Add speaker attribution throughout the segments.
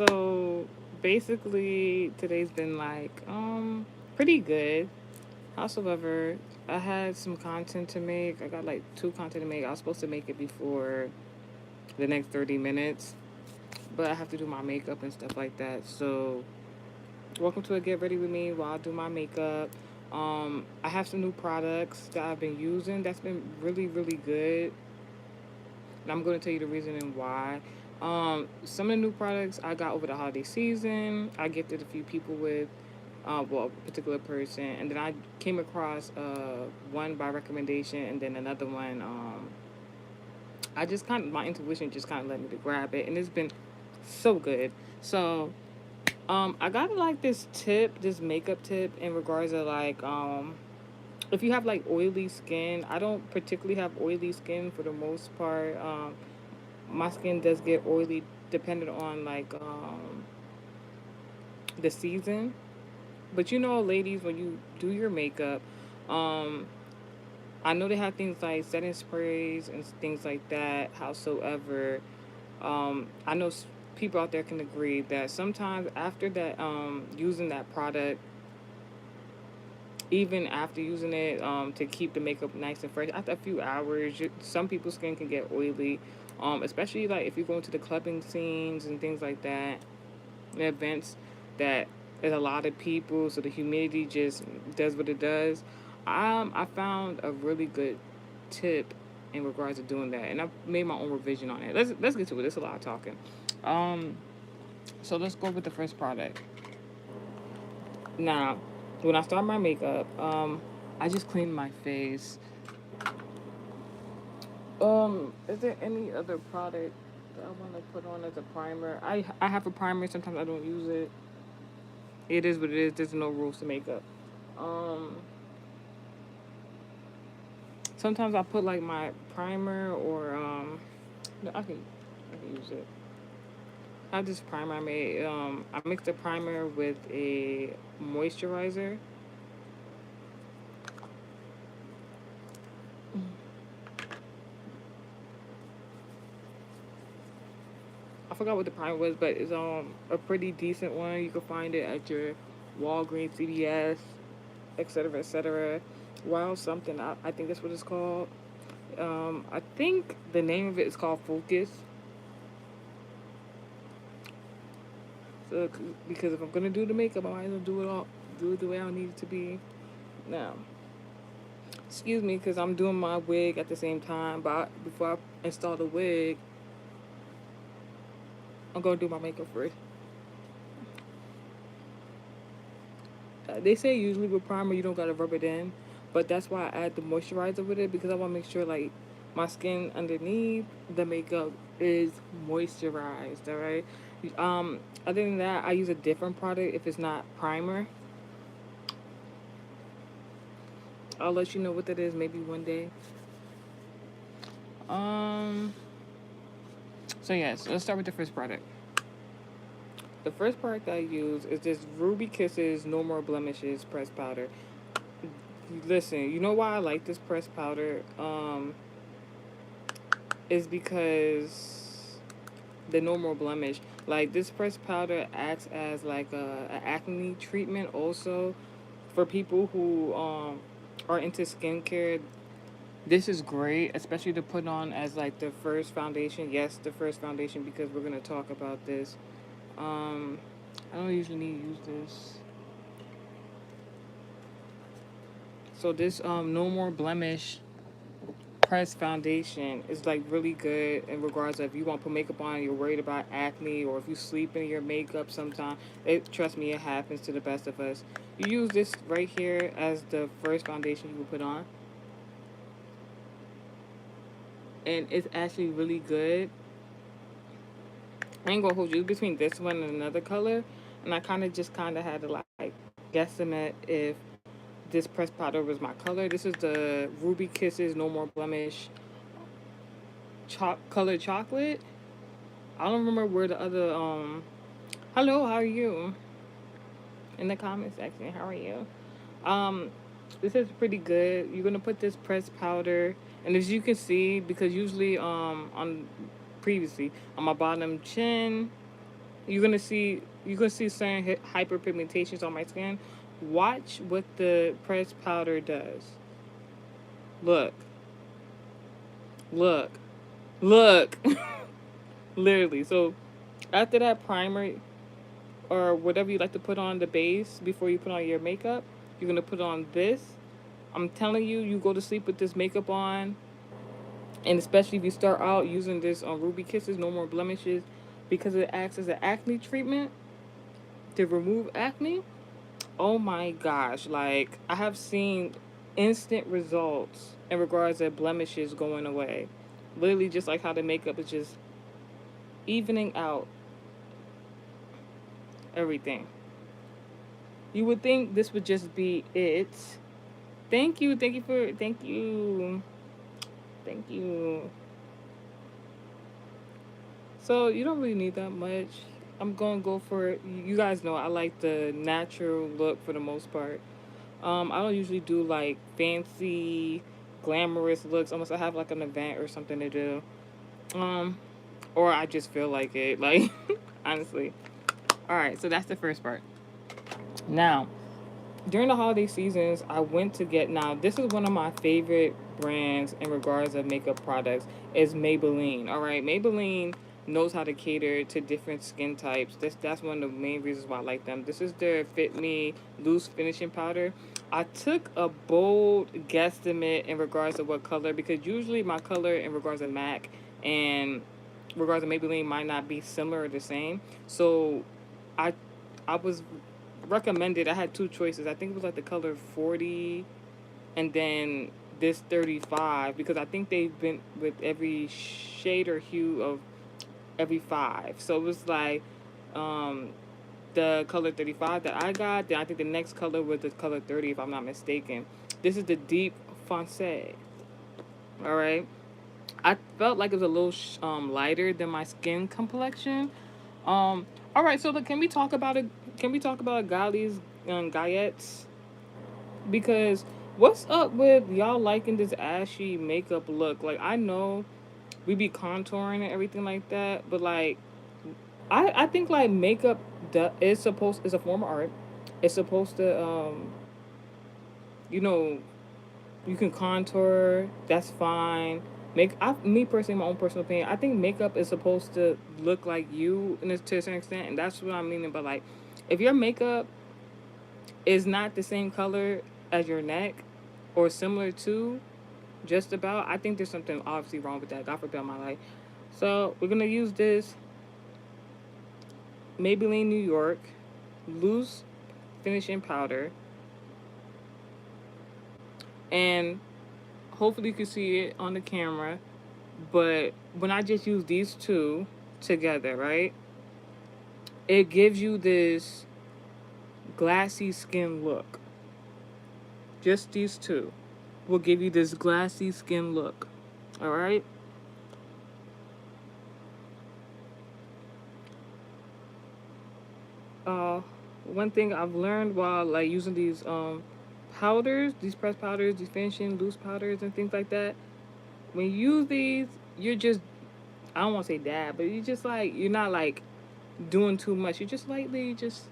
Speaker 1: So basically, today's been like pretty good. Howsoever, I had some content to make. I got like two content to make. I was supposed to make it before the next 30 minutes, but I have to do my makeup and stuff like that. So welcome to a Get Ready with Me while I do my makeup. I have some new products that I've been using that's been really good, and I'm going to tell you the reason and why. Some of the new products I got over the holiday season, I gifted a few people with, well, a particular person, and then I came across one by recommendation, and then another one. I just kind of my intuition just kind of led me to grab it, and it's been so good. So I got like this tip, this makeup tip in regards to like if you have like oily skin. I don't particularly have oily skin for the most part. My skin does get oily depending on like the season. But you know, ladies, when you do your makeup, um, I know they have things like setting sprays and things like that. Howsoever, I know people out there can agree that sometimes after that, using that product, even after using it to keep the makeup nice and fresh, after a few hours, some people's skin can get oily, especially like if you go into the clubbing scenes and things like that, events that there's a lot of people, so the humidity just does what it does. I found a really good tip in regards to doing that, and I made my own revision on it. Let's get to it. There's a lot of talking. Um, so let's go with the first product. Now, when I start my makeup, I just clean my face. Is there any other product that I want to put on as a primer? I have a primer. Sometimes I don't use it. It is what it is. There's no rules to makeup. Um, Sometimes I put like my primer or no, I can use it. I have this primer I made. I mixed a primer with a moisturizer. I forgot what the primer was, but it's a pretty decent one. You can find it at your Walgreens, CVS, etc., etc. Wow, something. I think that's what it's called. I think the name of it is called Focus. So because if I'm gonna do the makeup, I might as well do it the way I need it to be. Now, excuse me, because I'm doing my wig at the same time. But before I install the wig, I'm gonna do my makeup first. They say usually with primer you don't gotta rub it in, but that's why I add the moisturizer with it because I want to make sure like my skin underneath the makeup is moisturized. All right. Other than that, I use a different product if it's not primer. I'll let you know what that is maybe one day. Um. So yes, let's start with the first product. The first product I use is this Ruby Kisses No More Blemishes press powder. Listen, you know why I like this press powder? Is because the No More Blemish. Like this press powder acts as like a acne treatment also for people who are into skincare. This is great, especially to put on as like the first foundation. Yes, the first foundation because we're gonna talk about this. Um, I don't usually need to use this. So this No More Blemish press foundation is like really good in regards of if you want to put makeup on, you're worried about acne, or if you sleep in your makeup sometime. It trust me, it happens to the best of us. You use this right here as the first foundation you will put on, and it's actually really good. I ain't gonna hold you between this one and another color, and I kind of had to like guesstimate if this pressed powder was my color. This is the Ruby Kisses No More Blemish colored chocolate. I don't remember where the other hello, how are you? In the comment section, how are you? Um this is pretty good. You're gonna put this pressed powder, and as you can see, because usually on previously on my bottom chin, you're gonna see certain hyperpigmentations on my skin. Watch what the pressed powder does. Look, look, look. Literally. So after that primer or whatever you like to put on the base before you put on your makeup, you're gonna put on this. I'm telling you, you go to sleep with this makeup on, and especially if you start out using this on Ruby Kisses, no more blemishes, because it acts as an acne treatment to remove acne. Oh my gosh, like I have seen instant results in regards to blemishes going away. Literally just like how the makeup is just evening out everything. You would think this would just be it. Thank you. So you don't really need that much. I'm gonna go for it. You guys know I like the natural look for the most part. I don't usually do like fancy, glamorous looks unless I have like an event or something to do. Um, or I just feel like it. Like honestly. All right, so that's the first part. Now, during the holiday seasons, I went to get now. This is one of my favorite brands in regards of makeup products. Is Maybelline. All right, Maybelline knows how to cater to different skin types. That's one of the main reasons why I like them. This is their Fit Me loose finishing powder. I took a bold guesstimate in regards to what color because usually my color in regards to MAC and regards to Maybelline might not be similar or the same. So I I was recommended. I had two choices. I think it was like the color 40 and then this 35 because I think they've been with every shade or hue of every five. So it was like um, the color 35 that I got. Then I think the next color was the color 30 if I'm not mistaken. This is the deep foncé. All right. I felt like it was a little lighter than my skin complexion. All right, so look, can we talk about it? Can we talk about Gali's Gayettes? Because what's up with y'all liking this ashy makeup look? Like I know we be contouring and everything like that, but like I think like makeup is a form of art. It's supposed to you know you can contour. That's fine. Me personally, my own personal opinion. I think makeup is supposed to look like you to a certain extent, and that's what I'm meaning. But like, if your makeup is not the same color as your neck, or similar to, just about, I think there's something obviously wrong with that. God forbid my life. So we're gonna use this Maybelline New York loose finishing powder, and hopefully you can see it on the camera. But when I just use these two together, right, it gives you this glassy skin look. Just these two will give you this glassy skin look. All right. Uh, One thing I've learned while like using these powders, these pressed powders, these finishing loose powders and things like that. When you use these, you're just I don't want to say dab, but you just like you're not like doing too much. You're just lightly just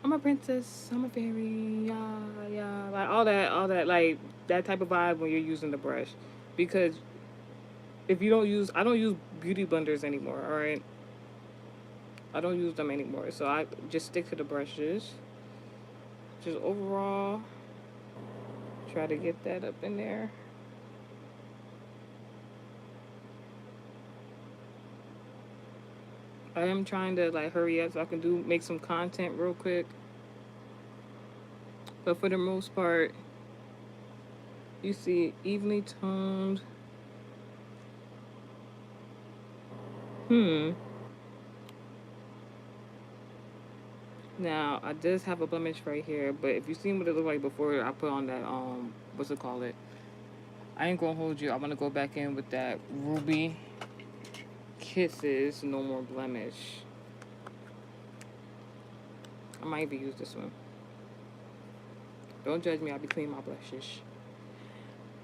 Speaker 1: I'm a princess. I'm a fairy. Yeah, yeah. Like all that, like that type of vibe when you're using the brush, because if you don't use, I don't use beauty blenders anymore. All right, I don't use them anymore. So I just stick to the brushes. Just overall, try to get that up in there. I am trying to like hurry up so I can make some content real quick. But for the most part, you see evenly toned. Hmm. Now I just have a blemish right here, but if you seen what it looked like before, I put on that what's it called it? I ain't gonna hold you. I'm gonna go back in with that Ruby Kisses No More Blemish. I might even use this one. Don't judge me. I'll be cleaning my blushes.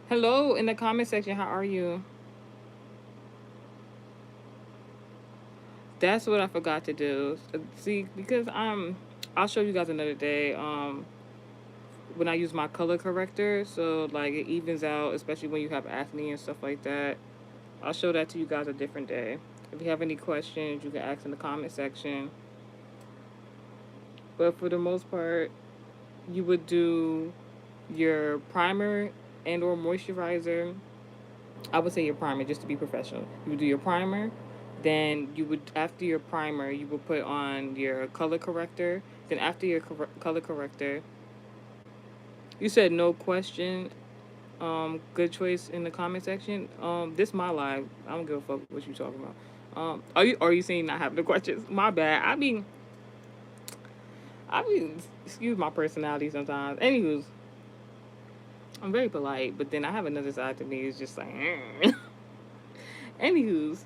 Speaker 1: Hello in the comment section. How are you? That's what I forgot to do. See, because I'll show you guys another day. When I use my color corrector, so like it evens out, especially when you have acne and stuff like that. I'll show that to you guys a different day. If you have any questions, you can ask in the comment section. But for the most part, you would do your primer and or moisturizer. I would say your primer just to be professional. You would do your primer, then you would after your primer you would put on your color corrector. Then after your color corrector, you said no question. Good choice in the comment section. This my live. I don't give a fuck what you talking about. Are you saying not having the questions? My bad. I mean, excuse my personality sometimes. Anywho's, I'm very polite, but then I have another side to me. It's just like, anywho's,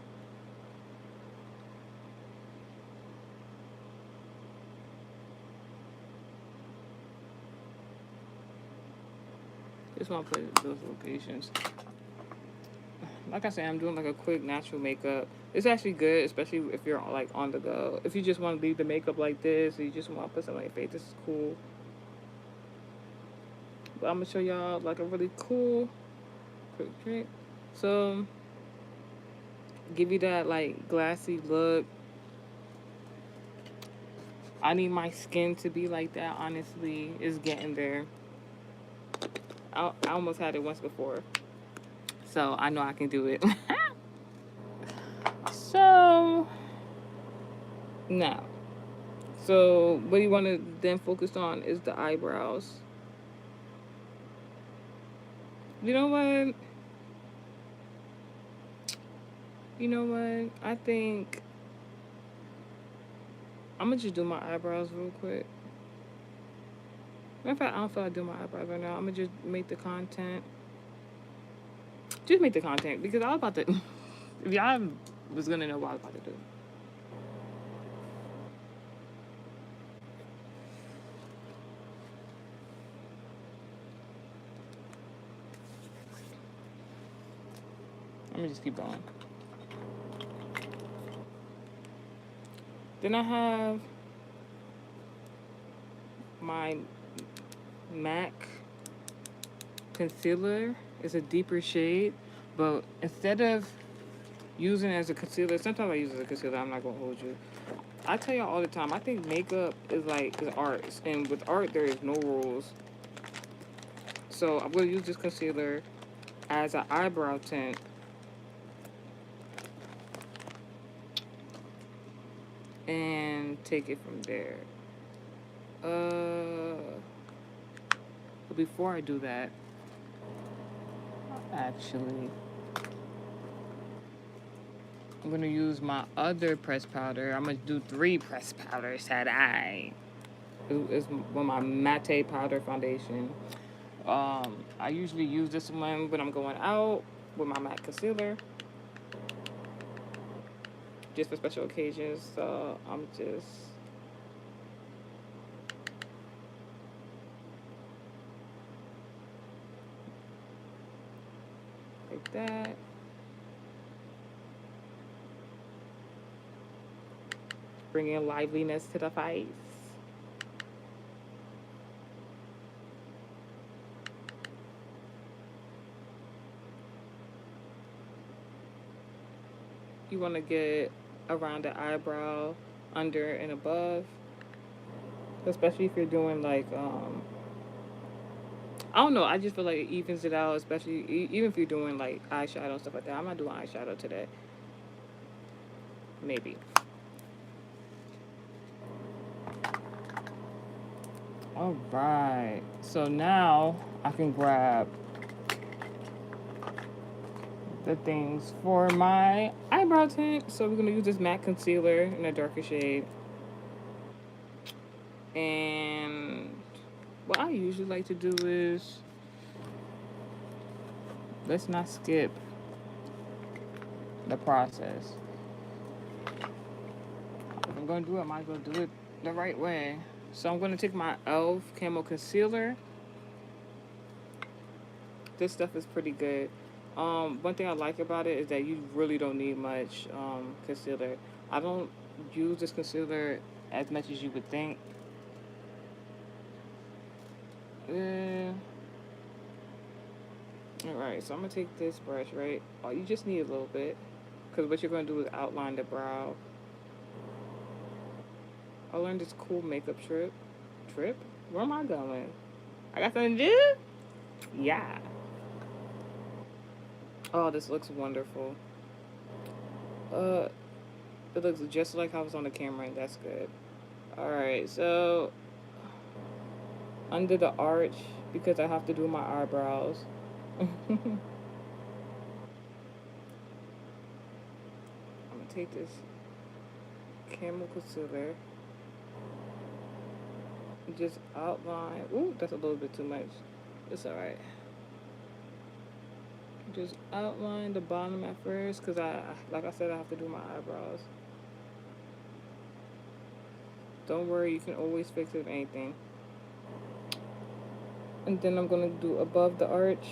Speaker 1: just want to put those locations. Like I said, I'm doing like a quick natural makeup. It's actually good, especially if you're like on the go. If you just want to leave the makeup like this, or you just want to put something on your face, this is cool. But I'm gonna show y'all like a really cool quick trick. So give you that like glassy look. I need my skin to be like that. Honestly, it's getting there. I almost had it once before, so I know I can do it. So now, so what you want to then focus on is the eyebrows. You know what? You know what? I think I'm gonna just do my eyebrows real quick. Matter of fact, I don't feel like doing my eyebrows right now. I'm gonna just make the content. Just make the content because I was about to. If y'all was gonna know what I was about to do. Let me just keep going. Then I have my MAC concealer. It's a deeper shade, but instead of using it as a concealer, sometimes I use it as a concealer. I'm not gonna hold you. I tell y'all all the time. I think makeup is art, and with art there is no rules. So I'm gonna use this concealer as an eyebrow tint, and take it from there. But before I do that, actually, I'm gonna use my other press powder. I'm gonna do 3 press powders, said I. It's with my matte powder foundation. I usually use this one when I'm going out with my matte concealer, just for special occasions. So I'm just like that. Bringing liveliness to the face. You want to get around the eyebrow, under and above, especially if you're doing like I don't know. I just feel like it evens it out, especially even if you're doing like eyeshadow and stuff like that. I'm not doing eyeshadow today. Maybe. All right. So now I can grab the things for my eyebrow tint. So we're gonna use this matte concealer in a darker shade. And what I usually like to do is let's not skip the process. If I'm gonna do it, I might as well do it the right way. So I'm gonna take my e.l.f. Camo Concealer. This stuff is pretty good. One thing I like about it is that you really don't need much concealer. I don't. use this concealer as much as you would think. Uh, Alright, so I'm going to take this brush, right? Oh, you just need a little bit. Because what you're going to do is outline the brow. I learned this cool makeup trip. Trip? Where am I going? I got something to do? Yeah. Oh, this looks wonderful. Uh, it looks just like how it was on the camera, and that's good. Alright, so under the arch, because I have to do my eyebrows. I'm gonna take this camel concealer and just outline. Ooh, that's a little bit too much. It's alright. Just outline the bottom at first, because like I said, I have to do my eyebrows. Don't worry, you can always fix it with anything. And then I'm gonna do above the arch.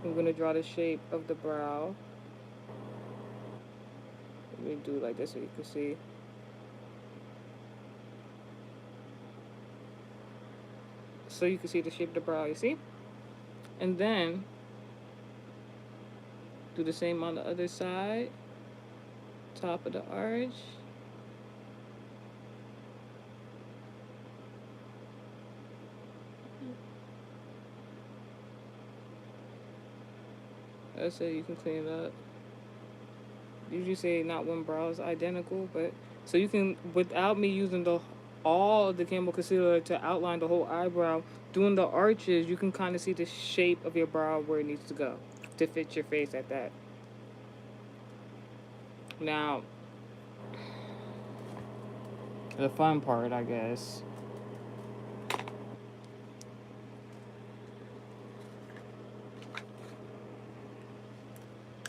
Speaker 1: I'm gonna draw the shape of the brow. Let me do it like this so you can see. So you can see the shape of the brow, you see? And then do the same on the other side. Top of the arch. That's it, you can clean it up. Usually say not one brow is identical, but so you can, without me using the all the Campbell concealer to outline the whole eyebrow, doing the arches, you can kind of see the shape of your brow where it needs to go to fit your face at that. Now, the fun part, I guess.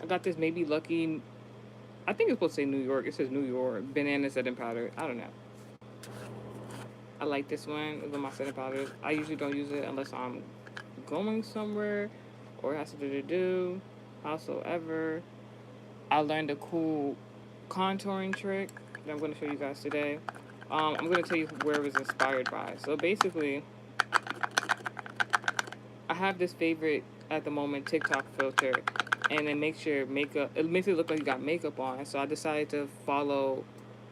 Speaker 1: I got this Maybe Lucky. I think it's supposed to say New York. It says New York banana setting powder. I don't know. I like this one with my setting powders. I usually don't use it unless I'm going somewhere or it has something to do. Howsoever, I learned a cool contouring trick that I'm going to show you guys today. I'm going to tell you where it was inspired by. So basically, I have this favorite at the moment TikTok filter, and it makes your makeup. It makes it look like you got makeup on. So I decided to follow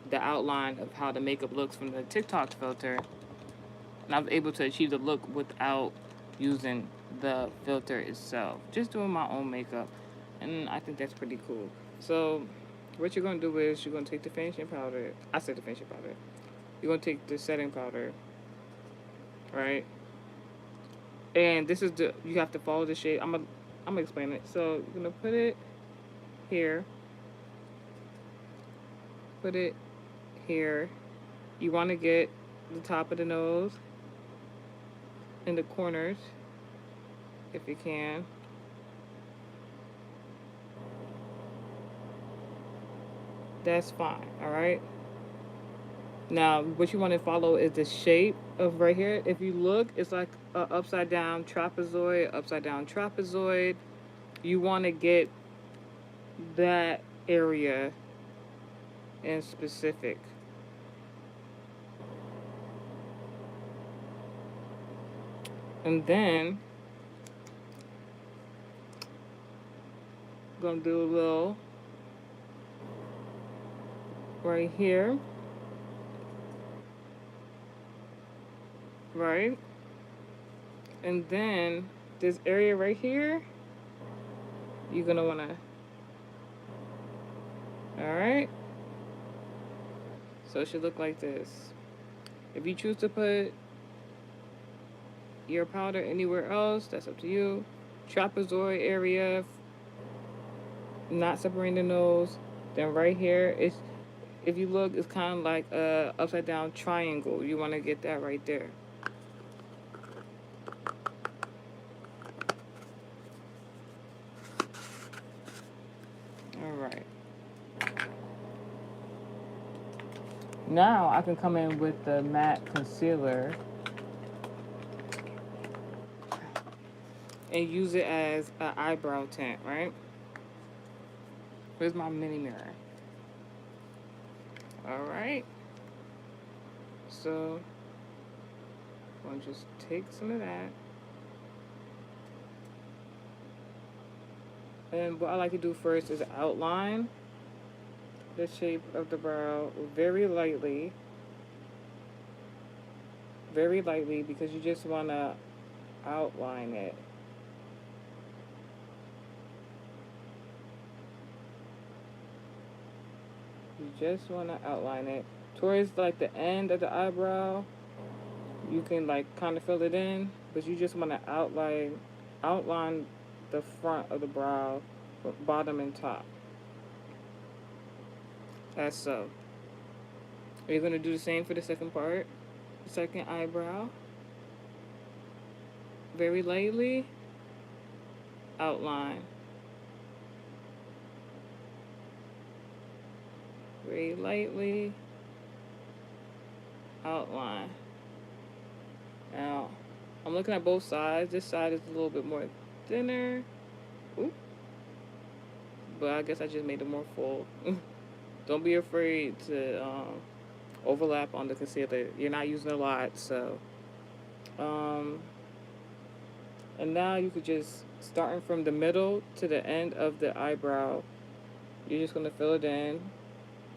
Speaker 1: the outline of how the makeup looks from the TikTok filter, and I was able to achieve the look without using the filter itself, just doing my own makeup, and I think that's pretty cool. So what you're gonna do is you're gonna take the finishing powder. I said the finishing powder. You're gonna take the setting powder, right? And this is the you have to follow the shade. I'm gonna explain it. So you're gonna put it here, put it here. You want to get the top of the nose in the corners if you can. That's fine, all right? Now, what you want to follow is the shape of right here. If you look, it's like a upside down trapezoid. You want to get that area in specific. And then, I'm going to do a little right here. Right? And then this area right here, you're gonna wanna, all right? So it should look like this. If you choose to put your powder anywhere else, that's up to you. Trapezoid area, not separating the nose. Then right here, it's, if you look, it's kind of like a upside down triangle. You wanna get that right there. All right. Now I can come in with the matte concealer and use it as an eyebrow tint, right? Where's my mini mirror? All right. So I'll just take some of that. And what I like to do first is outline the shape of the brow very lightly, because you just want to outline it. You just want to outline it towards like the end of the eyebrow. You can like kind of fill it in, but you just want to outline the front of the brow, bottom and top. As so. Are you gonna do the same for the second part? The second eyebrow. Very lightly outline. Very lightly outline. Now, I'm looking at both sides. This side is a little bit more thinner. Oop. But I guess I just made it more full. Don't be afraid to overlap on the concealer. You're not using a lot, so. Um, and now you could just, starting from the middle to the end of the eyebrow, you're just going to fill it in.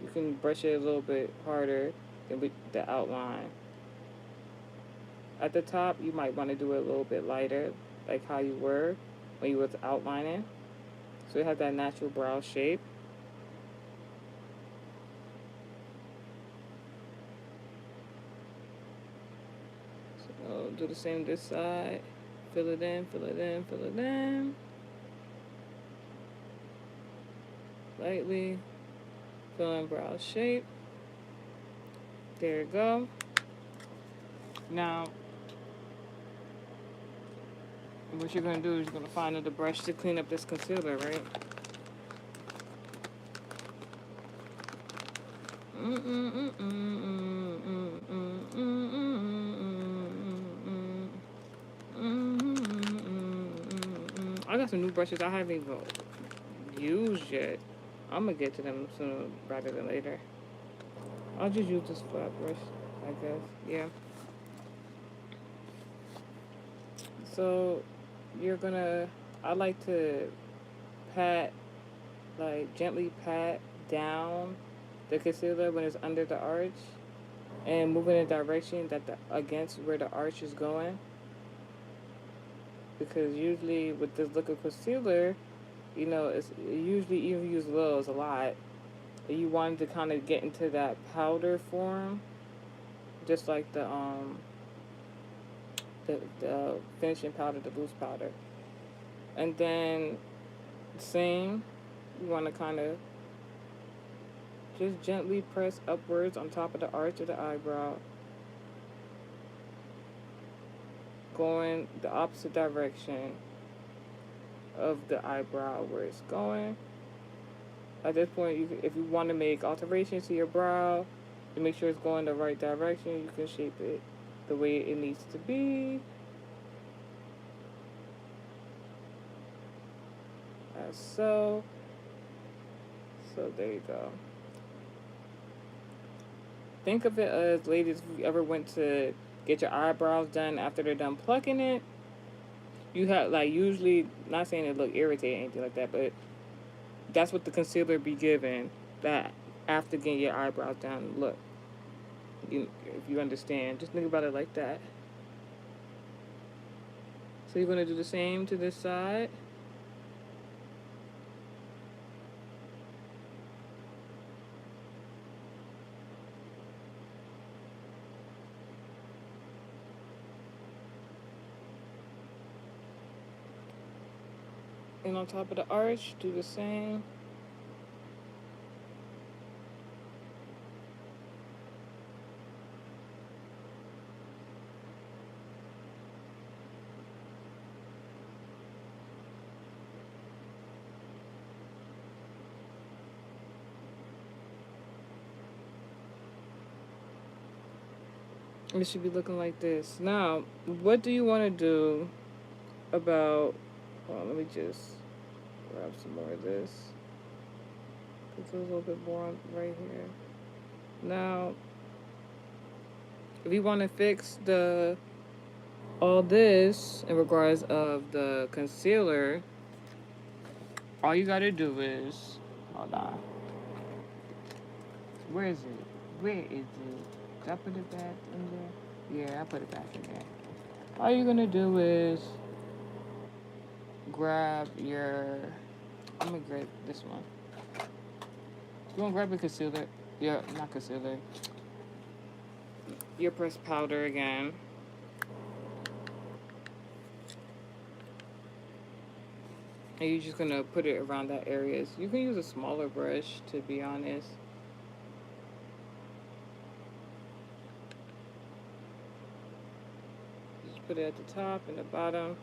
Speaker 1: You can brush it a little bit harder than with the outline. At the top, you might want to do it a little bit lighter, like how you were when you was outlining. So you have that natural brow shape. So do the same this side. Fill it in, fill it in, fill it in. Lightly. Fill in brow shape. There you go. Now, what you're going to do is you're going to find another brush to clean up this concealer, right? I got some new brushes I haven't even used yet. I'm going to get to them sooner rather than later. I'll just use this flat brush, I guess. Yeah. So you're gonna, I like to pat, like gently pat down the concealer when it's under the arch, and move in a direction that against where the arch is going. Because usually with this liquid concealer, it's usually you use lows a lot. You want to kind of get into that powder form, just like the finishing powder, the loose powder. And then same, you want to kind of just gently press upwards on top of the arch of the eyebrow, going the opposite direction of the eyebrow where it's going. At this point, if you want to make alterations to your brow to make sure it's going the right direction, you can shape it the way it needs to be. As so. So there you go. Think of it as, ladies, if you ever went to get your eyebrows done after they're done plucking it, you have, like, usually, not saying it look irritating or anything like that, but that's what the concealer be giving, that after getting your eyebrows done look. If you understand, just think about it like that. So you're going to do the same to this side. And on top of the arch, do the same. It should be looking like this. Now, what do you want to do about... Hold on, let me just grab some more of this. It's a little bit more right here. Now, if you want to fix the all this in regards of the concealer, all you gotta do is hold on. Where is it? Where is it? Did I put it back in there? Yeah, I put it back in there. All you're gonna do is grab your. I'm gonna grab this one. You wanna grab your concealer? Yeah, not concealer. Your pressed powder again. And you're just gonna put it around that areas. You can use a smaller brush, to be honest. Just put it at the top and the bottom.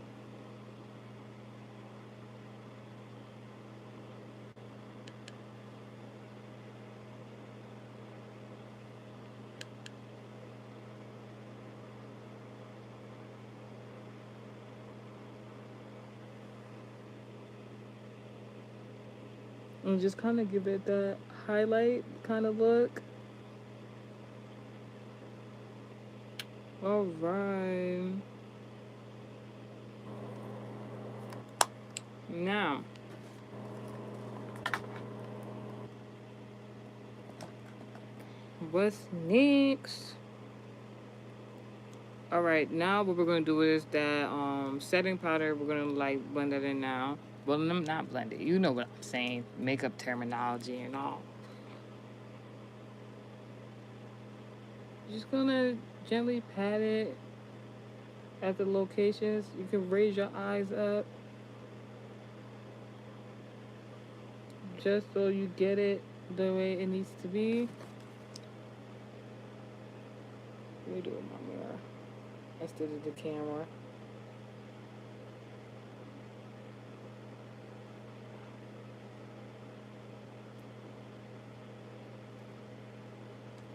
Speaker 1: And just kind of give it that highlight kind of look. All right. Now, what's next? All right, now what we're gonna do is that setting powder. We're gonna like blend it in now. Well, not blend it. You know what I'm saying? Makeup terminology and all. Just gonna gently pat it at the locations. You can raise your eyes up just so you get it the way it needs to be. Let me do it in my mirror instead of the camera.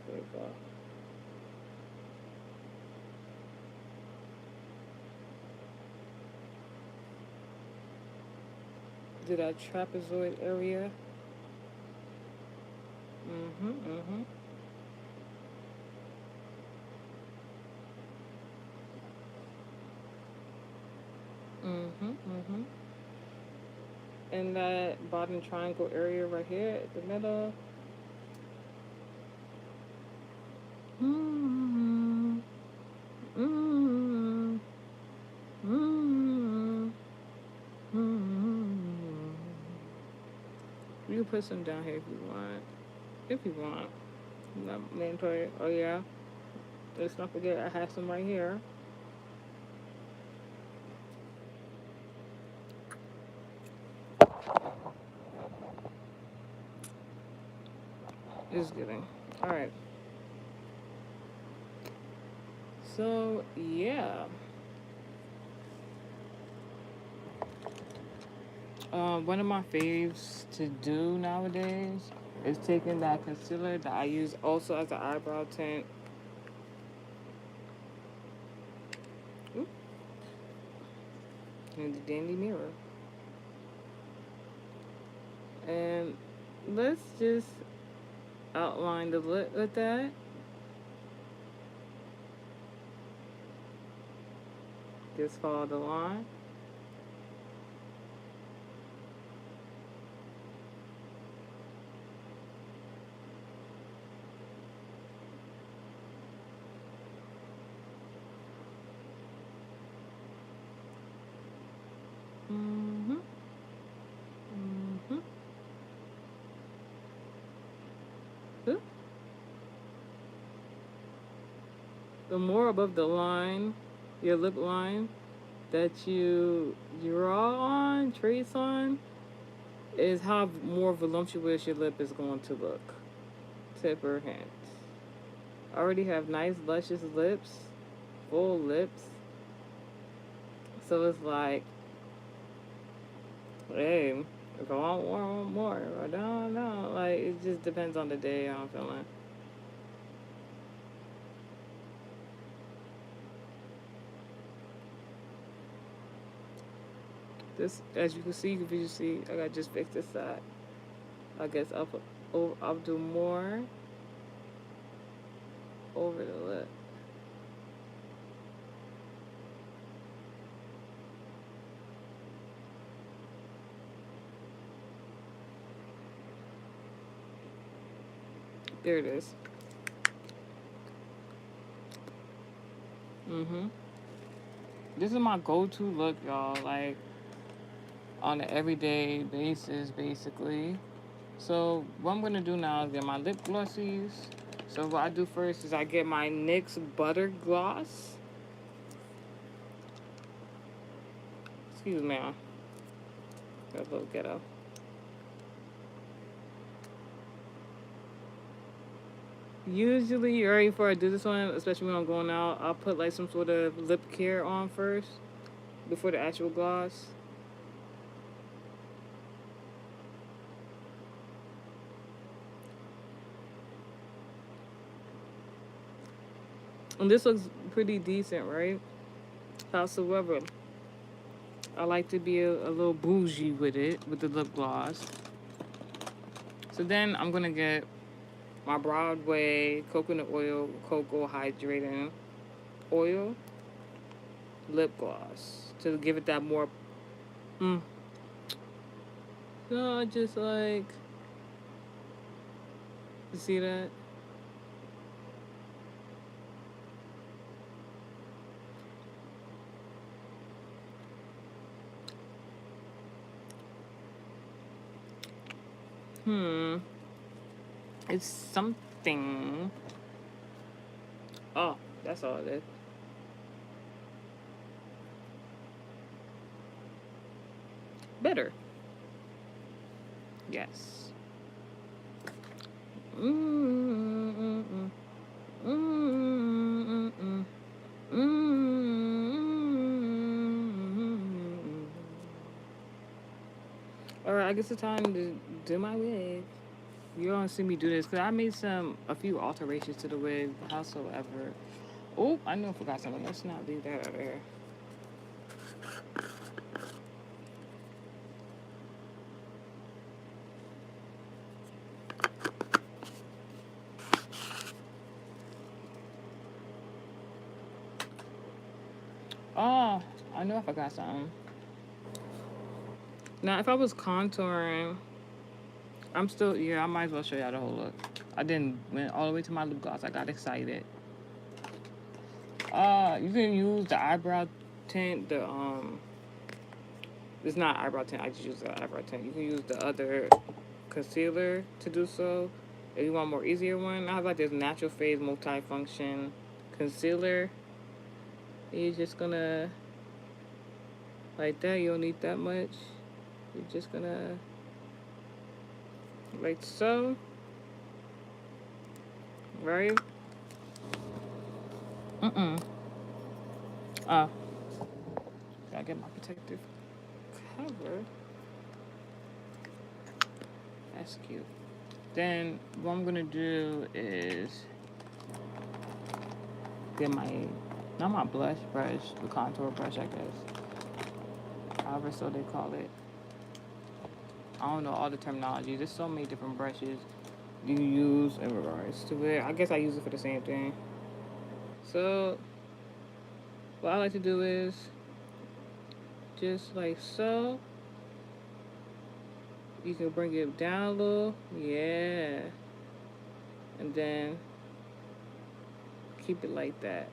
Speaker 1: There we go. Do that trapezoid area. Mm-hmm, mm-hmm. Mm-hmm, mm-hmm. And that bottom triangle area right here at the middle. Mm-hmm. Mm-hmm. Mm-hmm. Mm-hmm. You can put some down here if you want. If you want. Not mandatory. Oh yeah. Let's not forget I have some right here. Just kidding. Alright. So yeah. One of my faves to do nowadays is taking that concealer that I use also as an eyebrow tint. Ooh, in the dandy mirror. And let's just outline the lip with that. Just follow the line. Mm-hmm. Mm-hmm. Ooh. The more above the line, your lip line, that you draw on, trace on, is how more voluptuous your lip is going to look. Tip or hint. I already have nice, luscious lips, full lips. So it's like, hey, if I want more, I want more. If I don't, no. Like, it just depends on the day how I'm feeling. This, as you can see, if you see, I got just fixed this side. I guess I'll do more. over the lip. There it is. Mm-hmm. This is my go-to look, y'all. Like on an everyday basis, basically. So what I'm gonna do now is get my lip glossies. So what I do first is I get my NYX Butter Gloss. Excuse me, got a little ghetto. Usually, right before I do this one, especially when I'm going out, I'll put like some sort of lip care on first before the actual gloss. And this looks pretty decent, right? Howsoever, I like to be a little bougie with it, with the lip gloss. So then I'm gonna get my Broadway coconut oil cocoa hydrating oil lip gloss to give it that more. Mm, no, just like you see that. Hmm, it's something. Oh, that's all it is. Better. Yes. Mm-mm-mm. Mm-mm-mm. Mm-mm-mm. All right, I guess it's time to do my wig. You don't see me do this because I made a few alterations to the wig. Howsoever, oh, I know I forgot something. Let's not leave that out there. Oh, I know I forgot something. Now, if I was contouring, I'm still, yeah, I might as well show y'all the whole look. I didn't went all the way to my lip gloss. I got excited. You can use the eyebrow tint. It's not eyebrow tint. I just use the eyebrow tint. You can use the other concealer to do so. If you want a more easier one, I have like this natural phase multifunction concealer. You're just gonna like that. You don't need that much. You're just gonna like so, right? Mm-mm. Oh, gotta get my protective cover. That's cute. Then what I'm gonna do is get my, not my blush brush, the contour brush, I guess. However, so they call it. I don't know all the terminology. There's so many different brushes you use in regards to it. I guess I use it for the same thing. So what I like to do is just like so. You can bring it down a little, yeah, and then keep it like that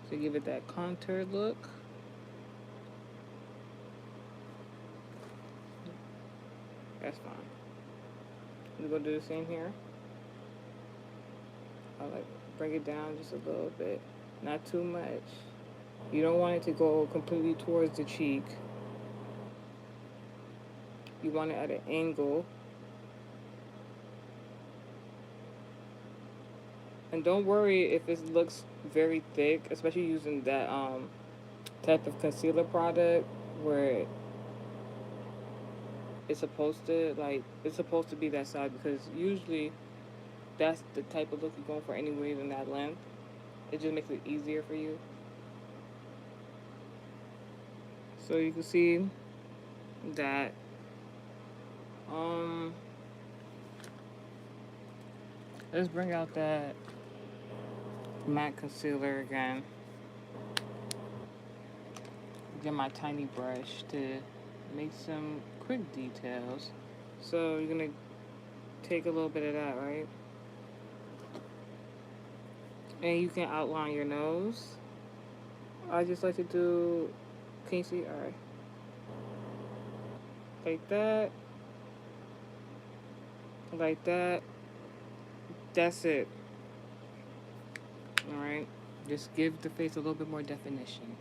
Speaker 1: to give it that contour look. That's fine. I'm gonna do the same here. I like bring it down just a little bit, not too much. You don't want it to go completely towards the cheek. You want it at an angle. And don't worry if it looks very thick, especially using that type of concealer product where it's supposed to be that size because usually that's the type of look you're going for anyways in that length. It just makes it easier for you. So you can see that um let's bring out that matte concealer again. Get my tiny brush to make some quick details. So you're gonna take a little bit of that, right? And you can outline your nose. I just like to do, can you see? Alright. Like that. Like that. That's it. Alright. Just give the face a little bit more definition.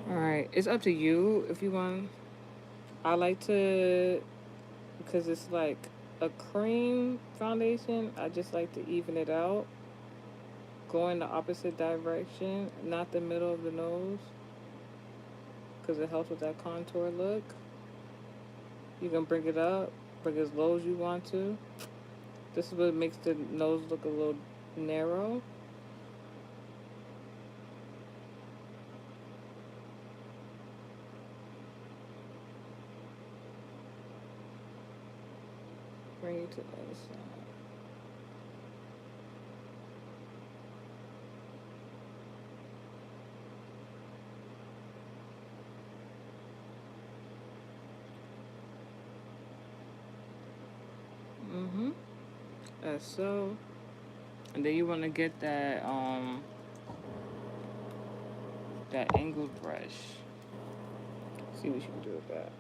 Speaker 1: Alright. It's up to you if you want. I like to, because it's like a cream foundation, I just like to even it out. Go in the opposite direction, not the middle of the nose, because it helps with that contour look. You can bring it up, bring it as low as you want to. This is what makes the nose look a little narrow. Bring it to the other side. Mm-hmm. As so. And then you want to get that angled brush. See what you can do with that.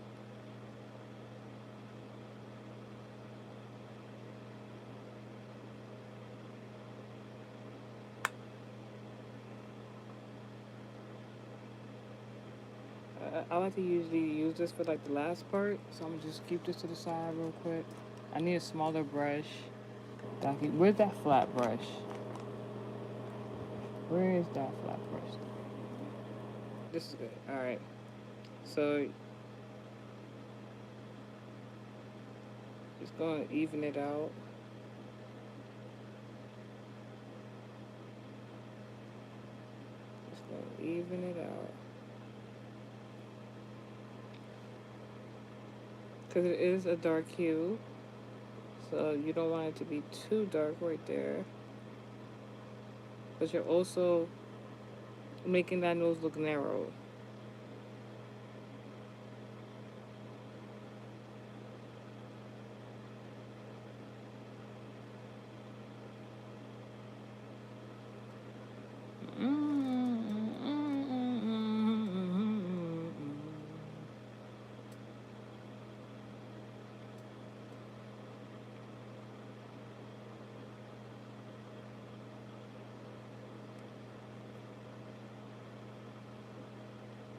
Speaker 1: I like to usually use this for like the last part, so I'm gonna just keep this to the side real quick. I need a smaller brush. Where's that flat brush? Where is that flat brush? This is good. All right. So just gonna even it out. Just gonna even it out. Because it is a dark hue, so you don't want it to be too dark right there. But you're also making that nose look narrow.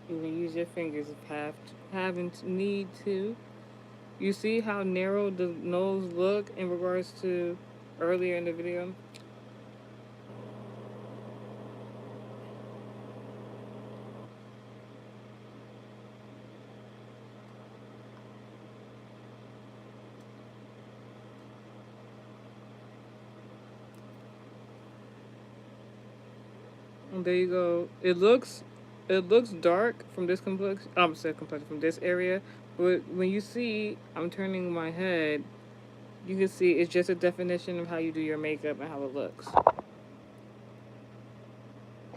Speaker 1: You can use your fingers if having need to. You see how narrow the nose look in regards to earlier in the video? And there you go. It looks dark from this complex. I'm sorry, complex from this area. But when you see, I'm turning my head. You can see it's just a definition of how you do your makeup and how it looks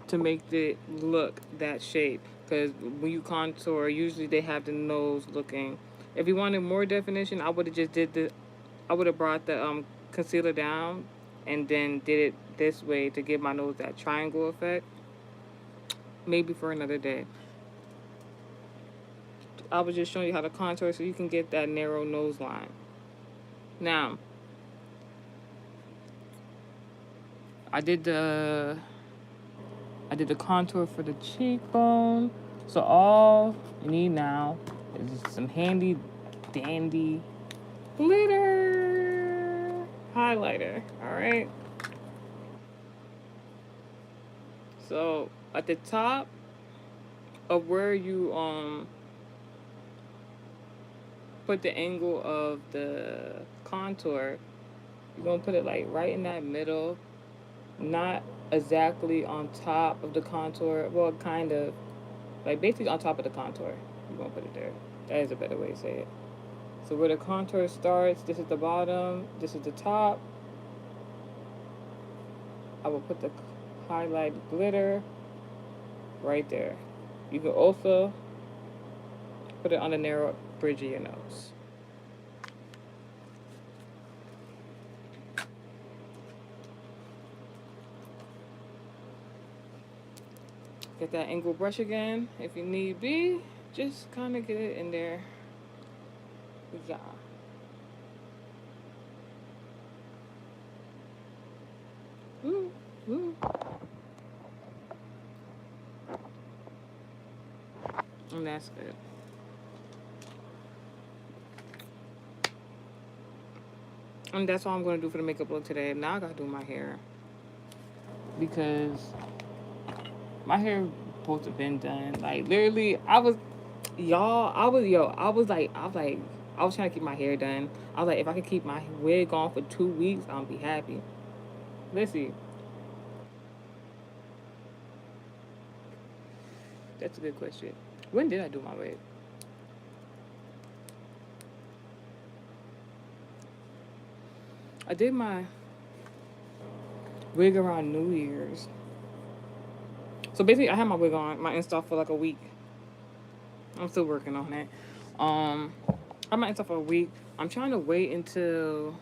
Speaker 1: to make it look that shape. Because when you contour, usually they have the nose looking. If you wanted more definition, I would have just did the. I would have brought the concealer down, and then did it this way to give my nose that triangle effect. Maybe for another day. I was just showing you how to contour so you can get that narrow nose line. Now, I did the I did the contour for the cheekbone. So all you need now is some handy dandy glitter highlighter. All right. So at the top of where you put the angle of the contour, you're gonna put it like right in that middle, not exactly on top of the contour. Well, kind of like basically on top of the contour. You're gonna put it there. That is a better way to say it. So where the contour starts, this is the bottom, this is the top. I will put the highlight glitter right there. You can also put it on the narrow bridge of your nose. Get that angled brush again if you need be. Just kind of get it in there. Yeah. Woo, woo. And that's good. And that's all I'm going to do for the makeup look today. Now I got to do my hair. Because my hair supposed to been done. Like, literally, I was trying to keep my hair done. I was like, if I could keep my wig on for 2 weeks, I'll be happy. Let's see. That's a good question. When did I do my wig? I did my wig around New Year's. So basically, I had my wig on, my install for like a week. I'm still working on it. I had my install for a week. I'm trying to wait until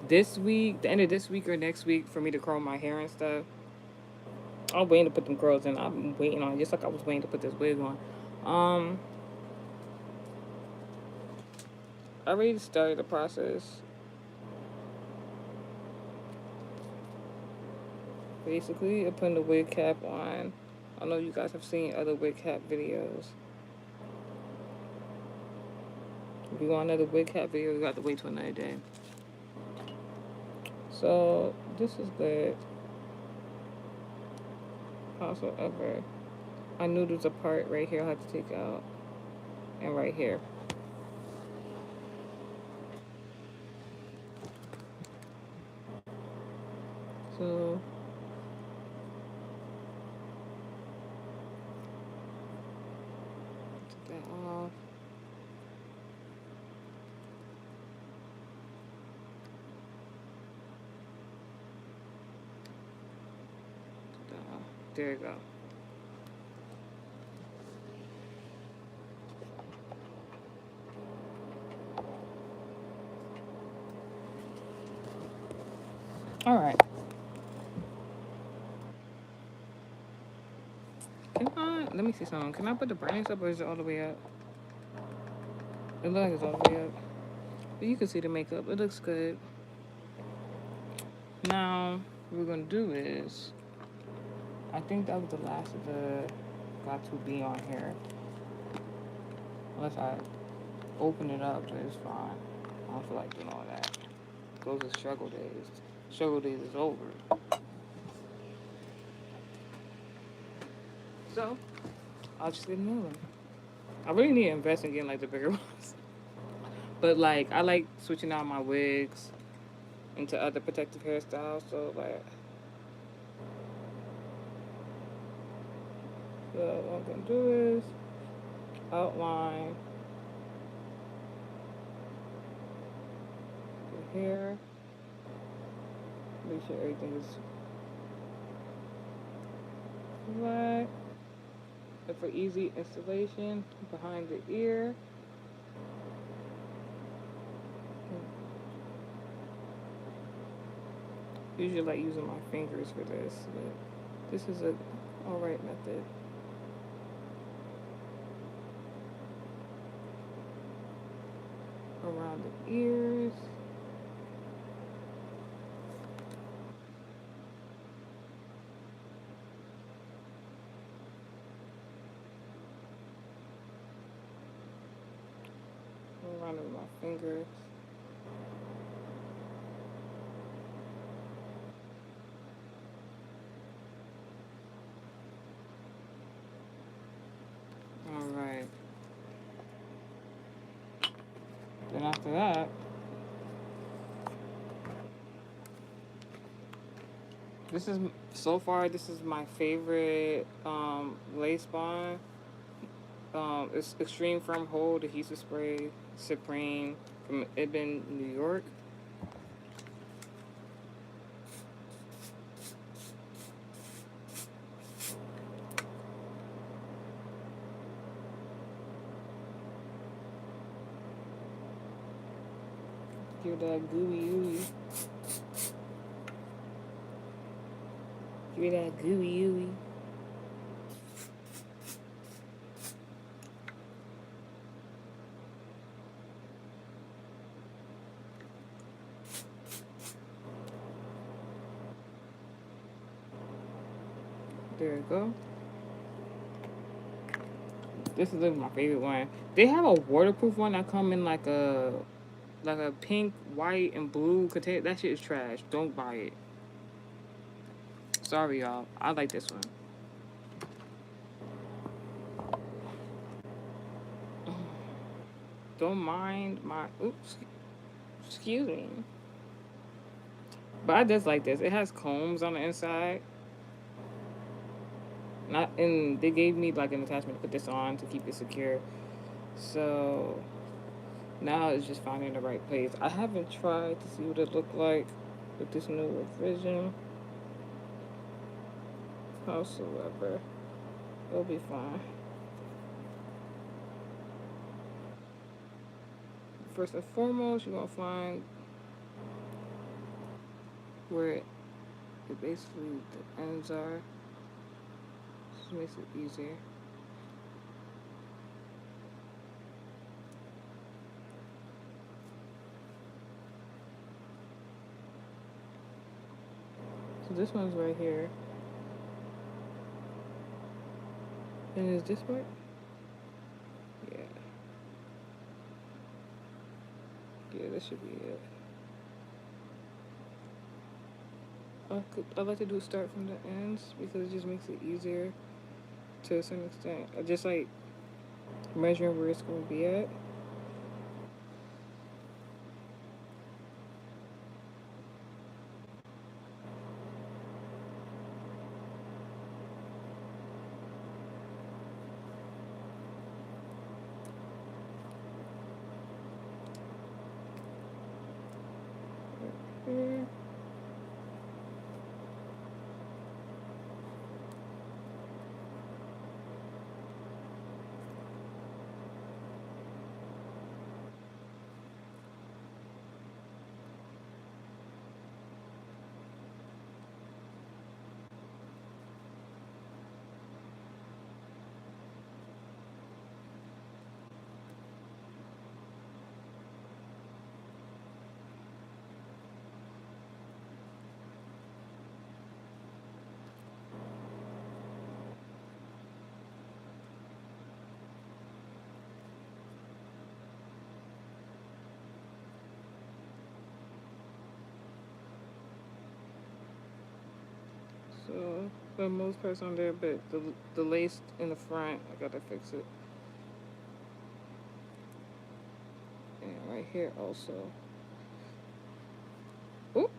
Speaker 1: this week, the end of this week or next week, for me to curl my hair and stuff. I'm waiting to put them curls in. I'm waiting on it, just like I was waiting to put this wig on. I already started the process. Basically, I'm putting the wig cap on. I know you guys have seen other wig cap videos. If you want another wig cap video, you got to wait till another day. So, this is good. Howsoever, I knew there was a part right here I had to take out. And right here. So, take that off. There you go. All right. Let me see something. Can I put the brightness up or is it all the way up? It looks like it's all the way up. But you can see the makeup. It looks good. Now, what we're going to do is, I think that was the last of the got to be on here. Unless I open it up, but it's fine. I don't feel like doing all that. Those are struggle days. Struggle days is over. So, I'll just get another one. I really need to invest in getting like the bigger ones. But like, I like switching out my wigs into other protective hairstyles. So like, so what I'm gonna do is outline the hair. Make sure everything is flat. And for easy installation, behind the ear. Usually like using my fingers for this, but this is a alright method. Around the ears. Around with my fingers. Alright. Then after that, this is my favorite lace bond. It's Extreme Firm Hold Adhesive Spray Supreme from Ibn, New York. Give that gooey ooey. Give that gooey ooey. There we go. This is like my favorite one. They have a waterproof one that come in like a pink, white, and blue container. That shit is trash. Don't buy it. Sorry, y'all. I like this one. Don't mind my. Oops. Excuse me. But I just like this. It has combs on the inside. Not and they gave me like an attachment to put this on to keep it secure. So now it's just finding the right place. I haven't tried to see what it looked like with this new revision. Howsoever, it'll be fine. First and foremost, you're gonna find where it basically the ends are. Just makes it easier. So this one's right here. And is this part? Yeah. Yeah, that should be it. I like to do start from the ends because it just makes it easier to some extent. I just like measuring where it's going to be at. Here. So the most parts on there, but the lace in the front, I gotta fix it. And right here also. Oop.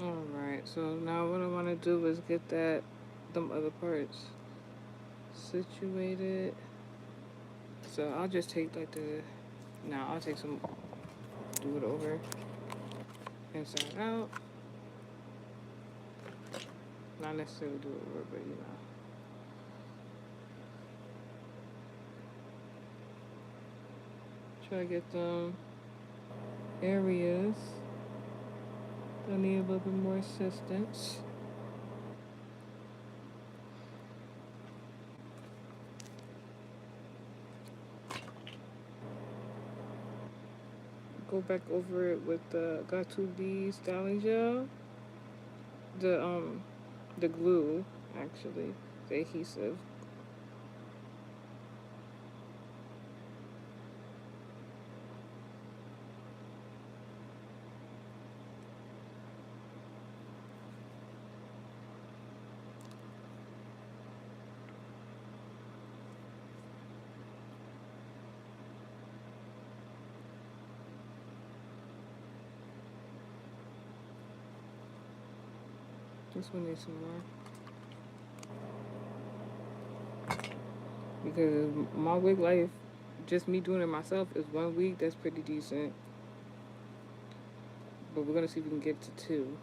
Speaker 1: Alright, so now what I want to do is get them other parts situated. So I'll just take like I'll take some, do it over, inside out. Not necessarily do it over, but try to get them areas that need a little bit more assistance. Go back over it with the Got2b styling gel, the the glue actually, the adhesive. This one needs some more. Because my wig life, just me doing it myself, is 1 week. That's pretty decent. but we're gonna see if we can get it to 2.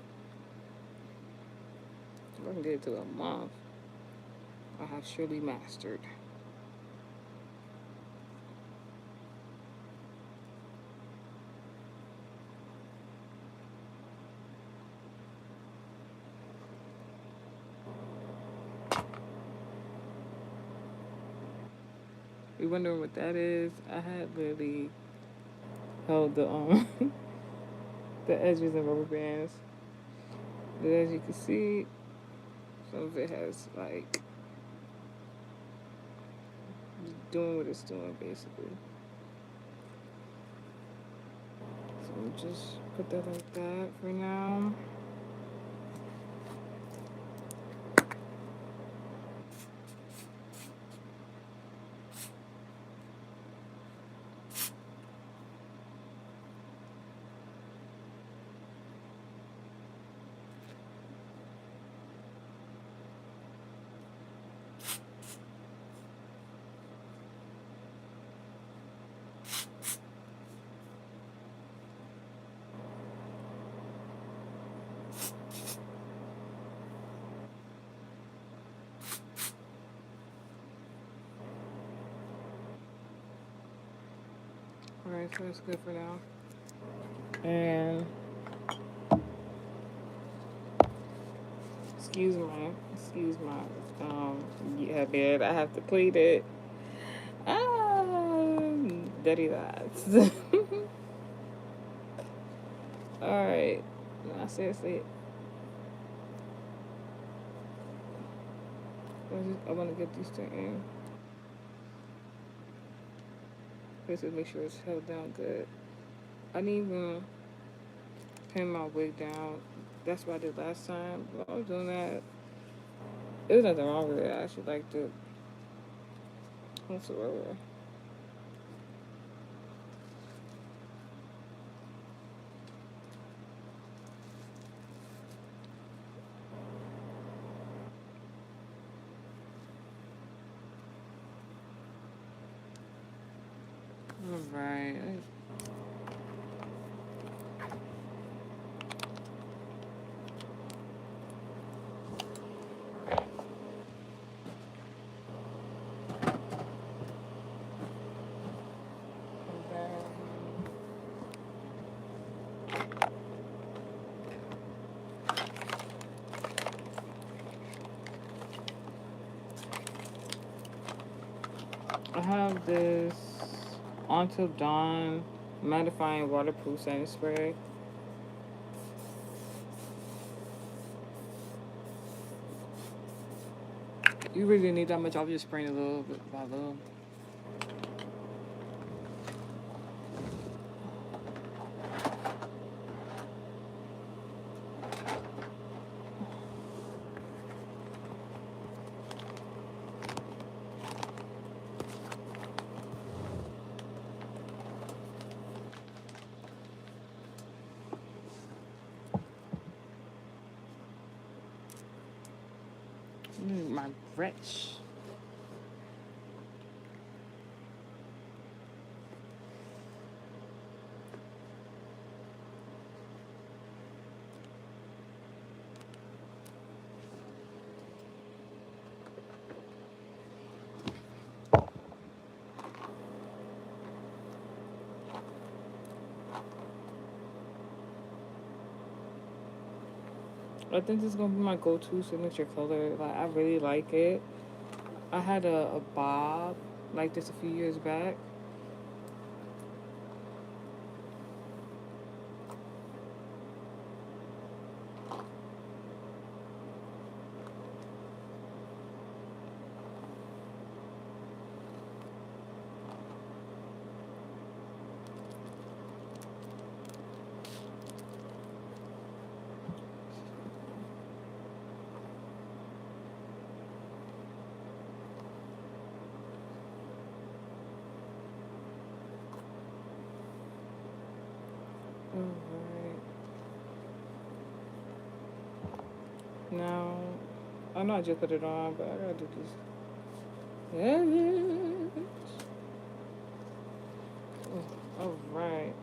Speaker 1: If I can get it to a month, I have surely mastered. You wondering what that is? I had literally held the the edges and rubber bands. But as you can see, some of it has like doing what it's doing basically. So just put that like that for now. Alright, so that's good for now. And excuse my yeah, man, I have to clean it. Dirty dots. Alright. No, seriously. I want to get these two in. Just to make sure it's held down good. I didn't even pin my wig down. That's what I did last time. When I was doing that, there was nothing wrong with it. I actually liked it whatsoever. Alright. I have this Until Dawn mattifying waterproof setting spray. You really didn't need that much. I'll just spraying a little bit by little. My wretch. I think this is gonna be my go-to signature color. Like I really like it. I had a bob like this a few years back. Alright. Now, I know I just put it on, but I gotta do this. Yeah. Alright.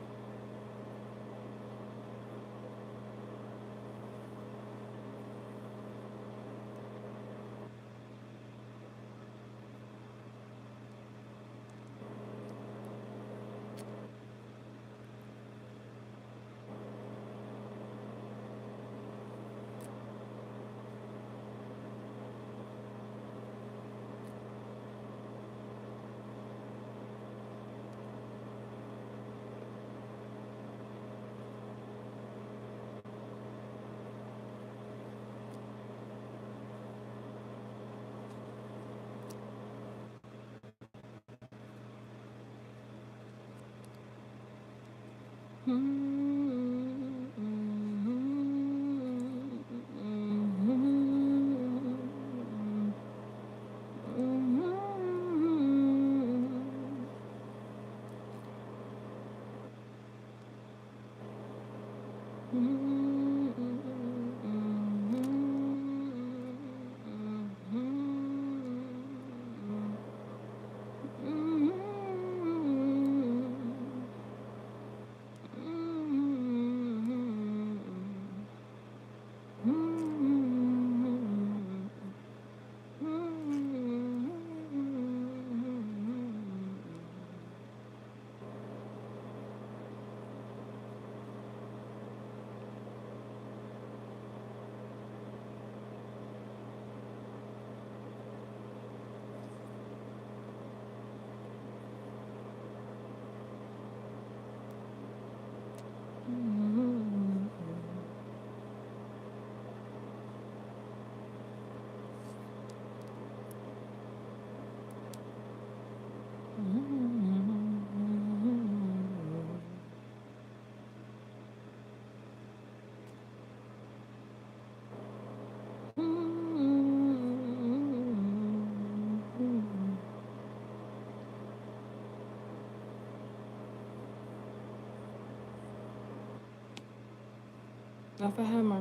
Speaker 1: If I had my,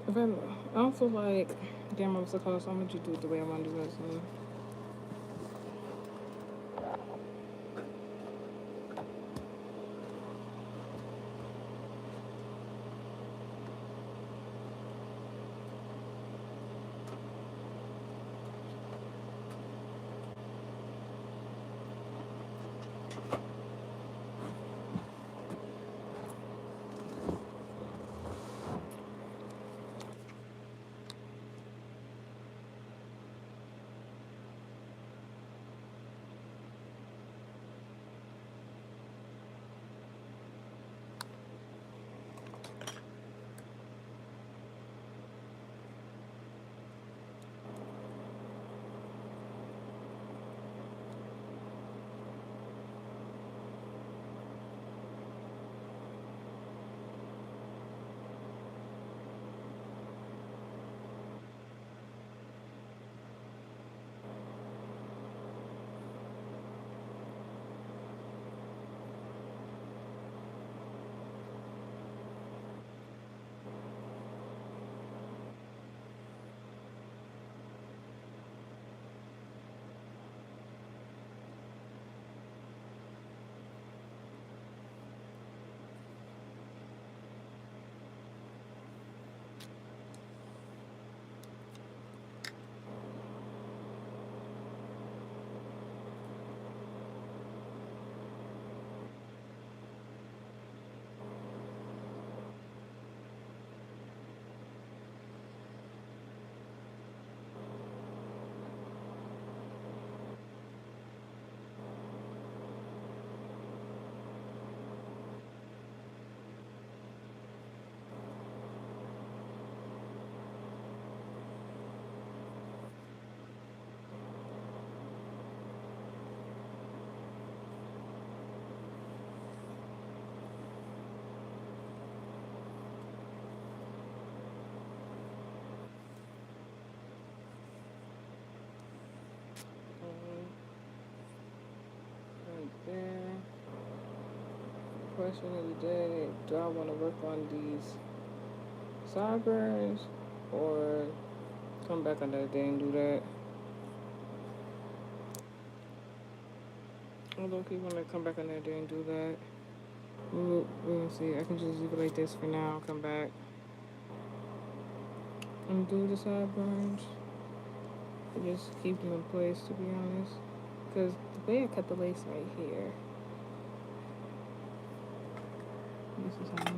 Speaker 1: if I don't feel like, damn, I'm so close. I'm gonna just do it the way I want to do it. So. Right there. Question of the day: do I want to work on these sideburns or come back another day and do that? I don't keep want to come back another day and do that. We'll see. I can just leave it like this for now. Come back and do the sideburns. Just keep them in place, to be honest. Because the way I cut the lace right here, this is how.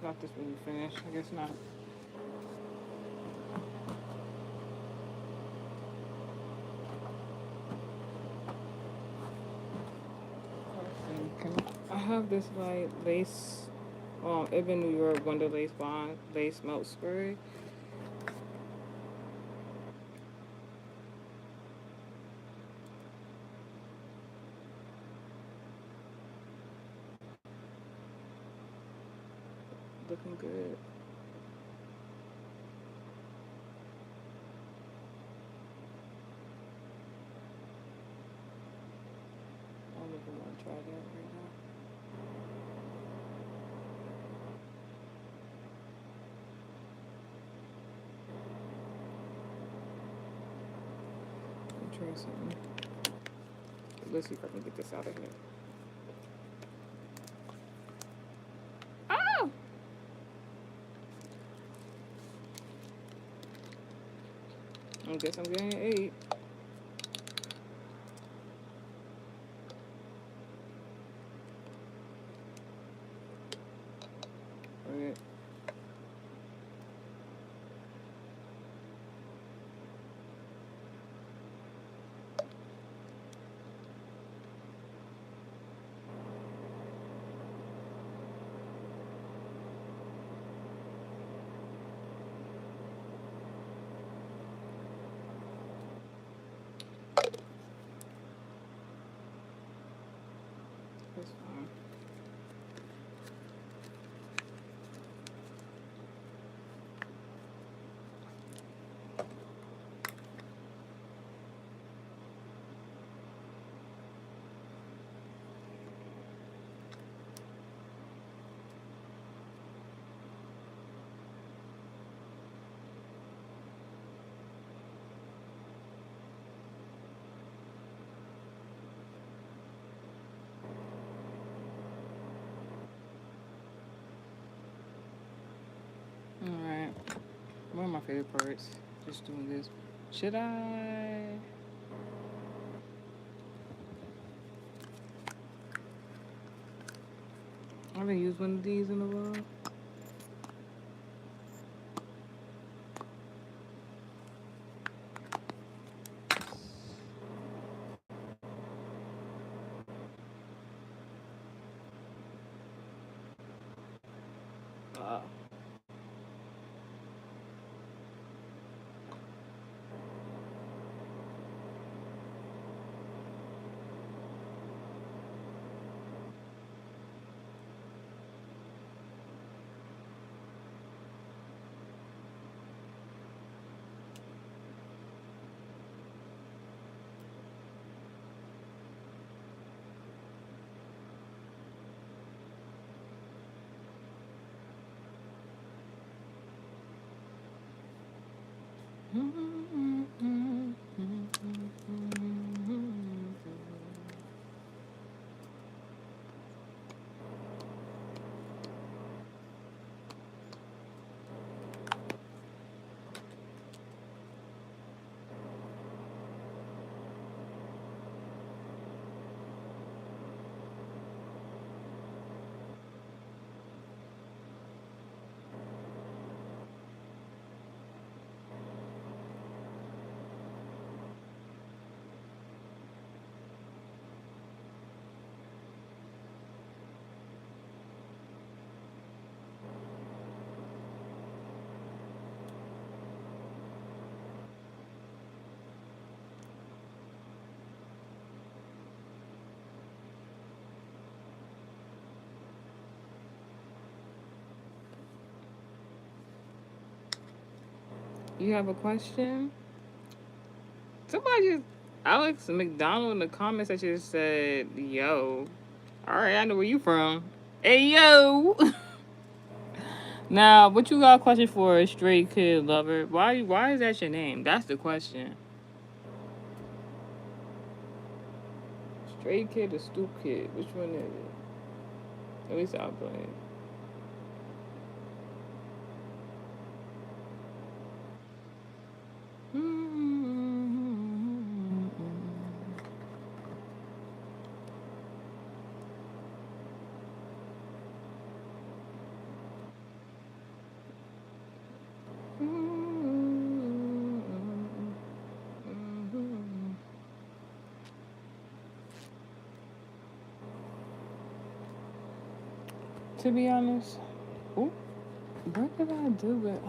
Speaker 1: Not this when you finish. I guess not. I have this like lace, Ibn New York Wonder Lace Bond lace melt spray. Looking good. I don't even want to try that right now. Let me try something. Let's see if I can get this out of here. Oh! I guess I'm getting 8. Right. That's fine. Alright. One of my favorite parts. Just doing this. Should I? I haven't used one of these in a while. Uh, you have a question? Somebody just Alex McDonald in the comments that just said, "Yo, all right, I know where you from." Hey yo. Now, what you got a question for a straight kid lover? Why is that your name? That's the question. Straight kid or stoop kid? Which one is it? At least I'll play. To be honest. Ooh, what did I do it?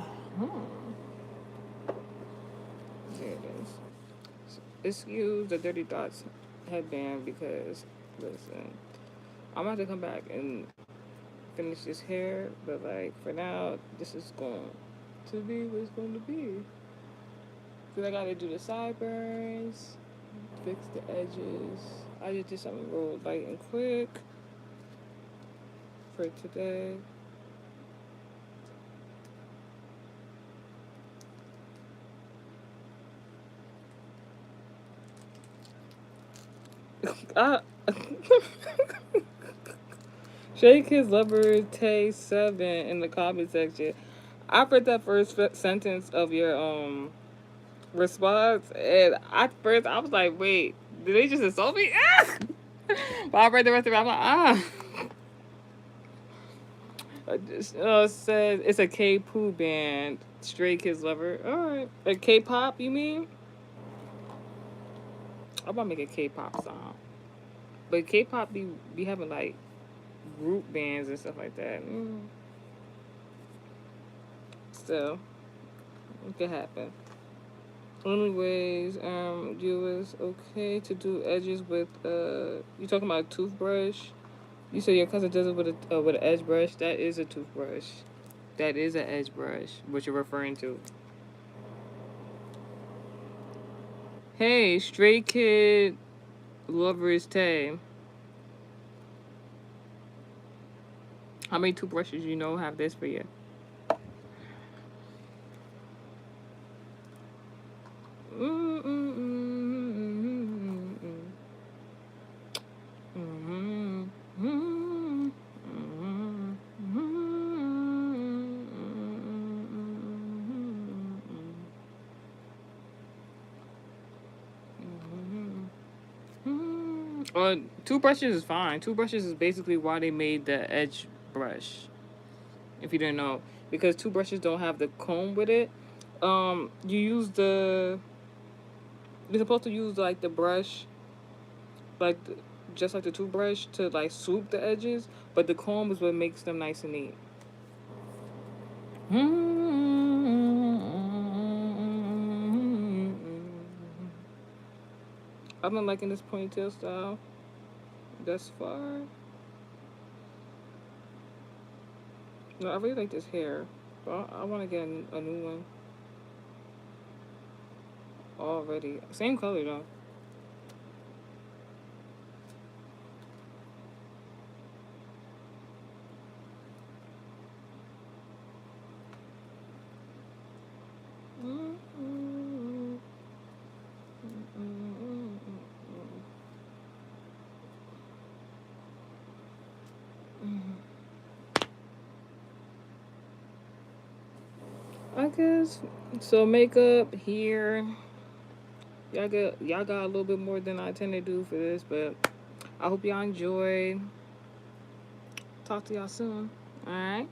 Speaker 1: There it is. Excuse the Dirty Thoughts headband because, listen, I'm about to come back and finish this hair, but like for now, this is going to be what it's going to be. Because I gotta do the sideburns, fix the edges. I just did something real light and quick for today. I, Shake his lover Tay 7 in the comment section. I read that first sentence of your response, and at first I was like, "Wait, did they just insult me?" But I read the rest of it. I'm like, ah. I just said it's a K-poo band. Stray Kids Lover. All right, a K-pop. You mean? I'm about to make a K-pop song, but K-pop be having like group bands and stuff like that. Still, it could happen. Anyways, you was okay to do edges with you talking about a toothbrush? You said your cousin does it with an edge brush. That is a toothbrush. That is an edge brush. What you're referring to? Hey, stray kid lovers Tay. How many toothbrushes you know have this for you? Toothbrushes is fine. Toothbrushes is basically why they made the edge brush. If you didn't know, because toothbrushes don't have the comb with it. You use the. You're supposed to use like the brush, like just like the toothbrush to like swoop the edges, but the comb is what makes them nice and neat. I've been liking this ponytail style thus far. No, I really like this hair. But I want to get a new one already. Same color though. I guess so. Makeup here. Y'all got a little bit more than I tend to do for this, but I hope y'all enjoyed. Talk to y'all soon. All right.